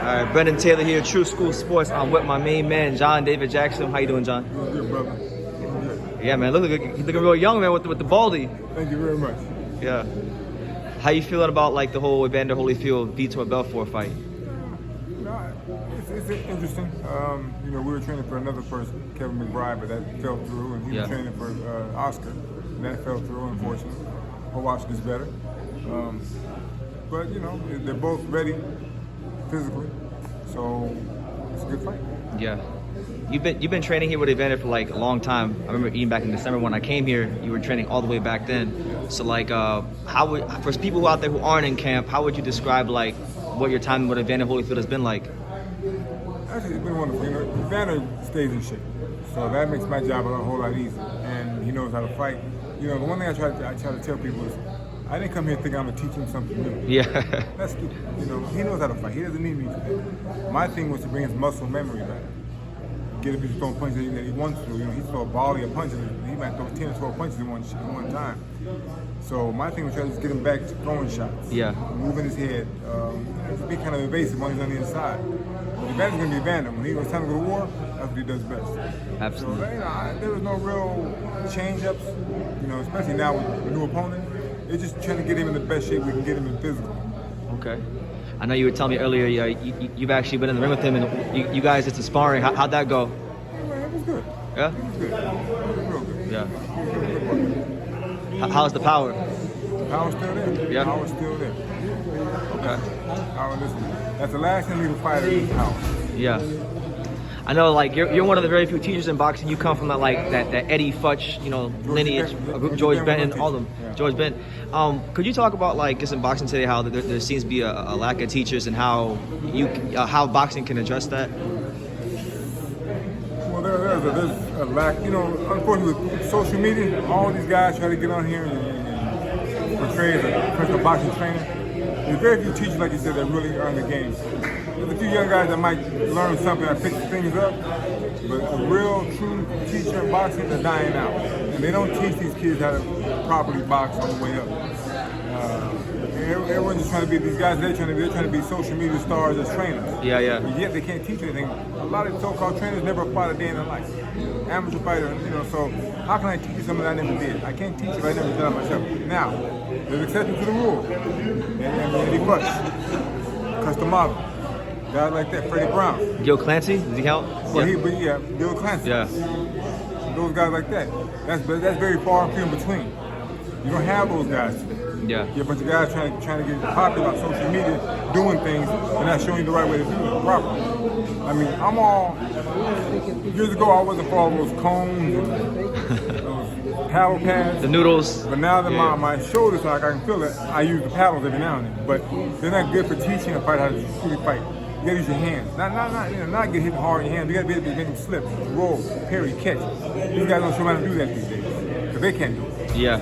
All right, Brendan Taylor here, True School Sports. I'm with my main man, John David Jackson. How you doing, John? Good, brother. Good. Yeah, man. He's looking real young, man, with the baldy. Thank you very much. Yeah. How you feeling about like the whole Evander Holyfield, Vitor Belfort fight? It's interesting. We were training for another person, Kevin McBride, but that fell through, and he was training for Oscar, and that fell through, unfortunately. Hope Oscar's better. But they're both ready physically, so it's a good fight. Yeah. You've been training here with Evander for like a long time. I remember even back in December when I came here, you were training all the way back then. So like, for people out there who aren't in camp, how would you describe like what your time with Evander Holyfield has been like? Actually, it's been wonderful. Evander stays in shape, so that makes my job a whole lot easier, and he knows how to fight. The one thing I try to tell people is, I didn't come here thinking I'm going to teach him something new. Yeah. That's stupid. He knows how to fight. He doesn't need me to do it. My thing was to bring his muscle memory back. Get him to throw punches that he wants to. He throw a volley of punches. He might throw 10 or 12 punches in one time. So my thing was trying to just get him back to throwing shots. Yeah. Moving his head. To be kind of evasive when he's on the inside. Evander's going to be Evander. When it's time to go to war, that's what he does best. Absolutely. So there was no real change-ups, especially now with a new opponent. It's just trying to get him in the best shape we can get him in physical. Okay. I know you were telling me earlier you've actually been in the ring with him, and you guys did some sparring. How'd that go? It was good. Yeah? It was good. It was real good. Yeah. How's the power? The power's still there. Yeah. The power's still there. Okay. Power, listen. That's the last thing we can fight is power. Yeah. I know, like you're one of the very few teachers in boxing. You come from that Eddie Futch, lineage, George Benton, all of them. Yeah. George Benton. Could you talk about like just in boxing today how there seems to be a lack of teachers and how how boxing can address that? Well, there's a lack. Unfortunately, with social media, all these guys try to get on here and portray as a professional boxing trainer. There's very few teachers, like you said, that really are in the game. There's a few young guys that might learn something and pick things up, but a real, true teacher in boxing, they're dying out. And they don't teach these kids how to properly box on the way up. Everyone's just trying to be, they're trying to be social media stars as trainers. Yeah. But yet they can't teach anything. A lot of so-called trainers never fought a day in their life. Amateur fighter, so how can I teach you something I never did? I can't teach you if I never done it myself. Now, there's exceptions to the rule. And Eddie Futch, Custom Model. Guys like that, Freddie Brown. Gil Clancy, does he count? Well, Gil Clancy. Yeah. Those guys like that. That's very far and few in between. You don't have those guys today. Yeah. You have a bunch of guys trying to get popular on social media, doing things, and not showing you the right way to do it properly. I mean, years ago I wasn't for all those cones and those paddle pads. The noodles. But now that my shoulders like I can feel it, I use the paddles every now and then. But they're not good for teaching a fighter how to truly fight. You gotta use your hands. Not get hit hard in your hands. You gotta be able to make them slip, roll, parry, catch. These guys don't show how to do that these days. Because they can't do it. Yeah.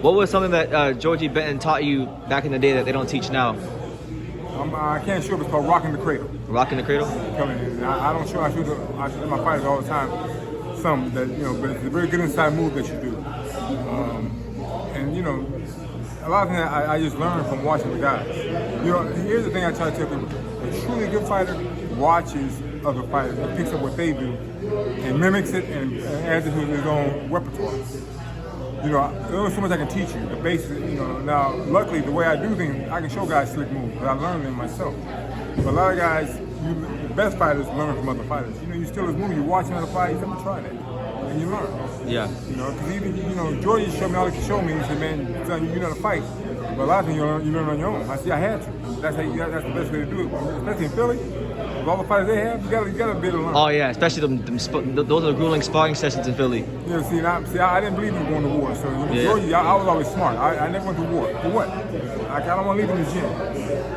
What was something that Georgie Benton taught you back in the day that they don't teach now? I can't show it. It's called rocking the cradle. Rocking the cradle? I don't show. I show my fighters all the time. Some that but it's a very good inside move that you do. A lot of things I just learned from watching the guys. Here's the thing I try to tell people: a truly good fighter watches other fighters and picks up what they do and mimics it and adds it to his own repertoire. There's only so much I can teach you. The basics, Now, luckily, the way I do things, I can show guys slick moves, but I learned them myself. But a lot of guys, the best fighters learn from other fighters. You still his move, you watch another fight, you have to try that, and you learn. Yeah. Because even, Georgie showed me all he could show me. He said, man, son, you know how to fight. But a lot of things you learn on your own. I had to. That's the best way to do it. Especially in Philly, with all the fighters they have, you gotta be able to learn. Oh yeah, especially those are the grueling sparring sessions in Philly. Yeah, I didn't believe in going to war. So Georgie, I was always smart. I never went to war. For what? I don't want to leave in the gym.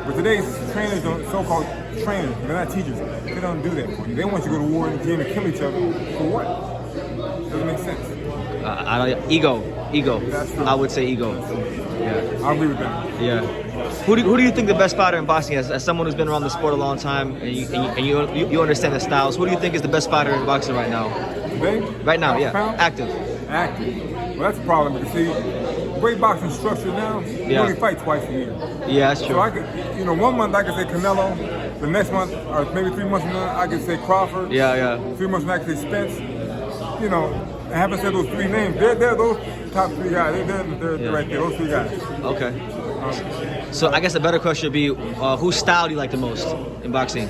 But today's trainers, so-called trainers, they're not teachers. They don't do that for you. They want you to go to war in the gym and kill each other. For what? Doesn't make sense. Ego. I would say ego. Yeah, I agree with that. Yeah. Who do you think the best fighter in boxing is? As someone who's been around the sport a long time and you understand the styles, who do you think is the best fighter in boxing right now? Today? Right now, yeah. Active. Well, that's the problem. Because see, the way boxing structured now, you only fight twice a year. Yeah, that's true. So I could, 1 month I could say Canelo, The next month, or maybe 3 months from now, I could say Crawford. Yeah. 3 months from now, I could say Spence. You know, I haven't said those 3 names. They're those top 3 guys. They're right there, those 3 guys. Okay. So I guess the better question would be, whose style do you like the most in boxing?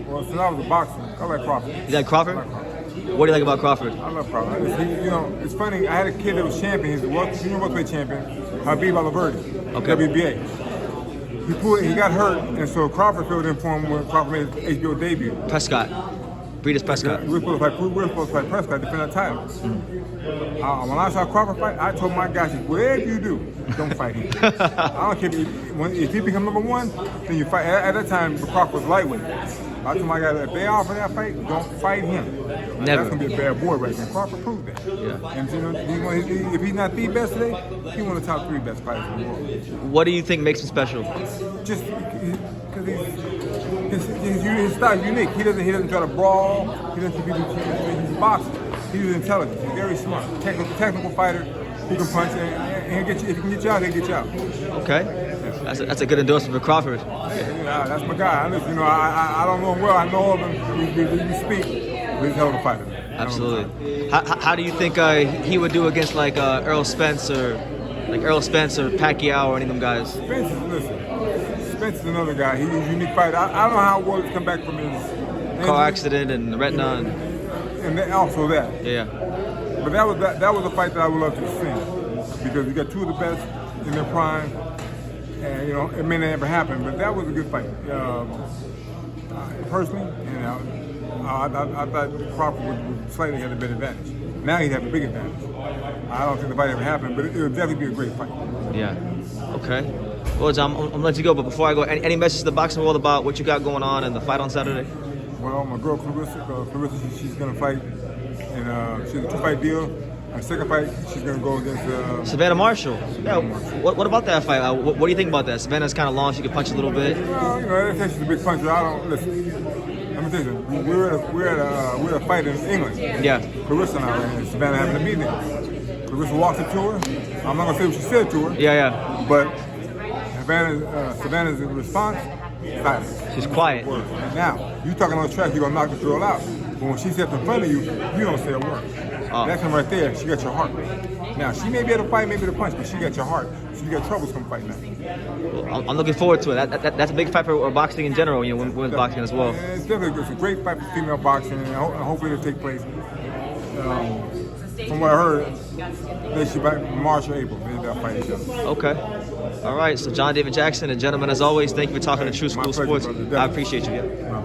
Well, since I was a boxer, I like Crawford. You like Crawford? I like Crawford. What do you like about Crawford? I love Crawford. You know, it's funny. I had a kid that was champion. He's a junior welterweight champion, Habib Alaverdi, Okay. WBA. He got hurt, and so Crawford filled in for him when Crawford made his HBO debut. Prescott. Breeders Prescott. We were supposed to fight Prescott to defend our titles. When I saw Crawford fight, I told my guys, whatever you do, don't fight him. I don't care if he becomes number 1, then you fight. At that time, Crawford was lightweight. I told my guys, if they offer that fight, don't fight him. Never. That's gonna be a bad boy right there. Crawford proved that. Yeah. And you know, if he's not the best today, he's one of the top 3 best fighters in the world. What do you think makes him special? Just because his style is unique. He doesn't try to brawl. He doesn't be he's a boxer. He's intelligent. He's very smart. Technical fighter who can punch and he'll get you. If he can get you out, he'll get you out. Okay. That's a good endorsement for Crawford. Yeah, that's my guy. I don't know him well. I know of him. We speak. But he's a hell of a fighter. Absolutely. How do you think he would do against like Errol Spence or Pacquiao or any of them guys? Spence is another guy. He's a unique fighter. I don't know how well he's come back from his car accident and retina and also that. Yeah. But that was a fight that I would love to see because you got 2 of the best in their prime, and you know it may not ever happen, but that was a good fight. Personally, you know, I thought Crawford would slightly have a better advantage. Now he'd have a big advantage. I don't think the fight ever happened, but it would definitely be a great fight. Yeah. Okay. Well, John, I'm gonna let you go, but before I go, any message to the boxing world about what you got going on and the fight on Saturday? Well, my girl Clarissa, she's gonna fight, and she's a 2-fight deal. Her second fight, she's gonna go against Savannah Marshall. Savannah Marshall. What about that fight? What do you think about that? Savannah's kind of long; she can punch a little bit. Well, you know, that she's a big puncher. I don't listen. Let me tell you, we're at a fight in England. Yeah. Clarissa and I, and Savannah having a meeting. Clarissa walked up to her. I'm not gonna say what she said to her. Yeah. But Savannah's response, silence. She's quiet. Now, you talking on the track, you're gonna knock the girl out. But when she steps in front of you, you don't say a word. That's him right there. She got your heart. Now, she may be able to fight, maybe to punch, but she got your heart. So you got troubles come fight now. Well, I'm looking forward to it. That's a big fight for boxing in general, you know, women's boxing as well. It's definitely it's a great fight for female boxing, and hopefully it'll take place. From what I heard, they should fight March or April. They'll fight each other. Okay. All right. So John David Jackson, a gentleman as always. Thank you for talking to True School Sports. I appreciate you. Yeah.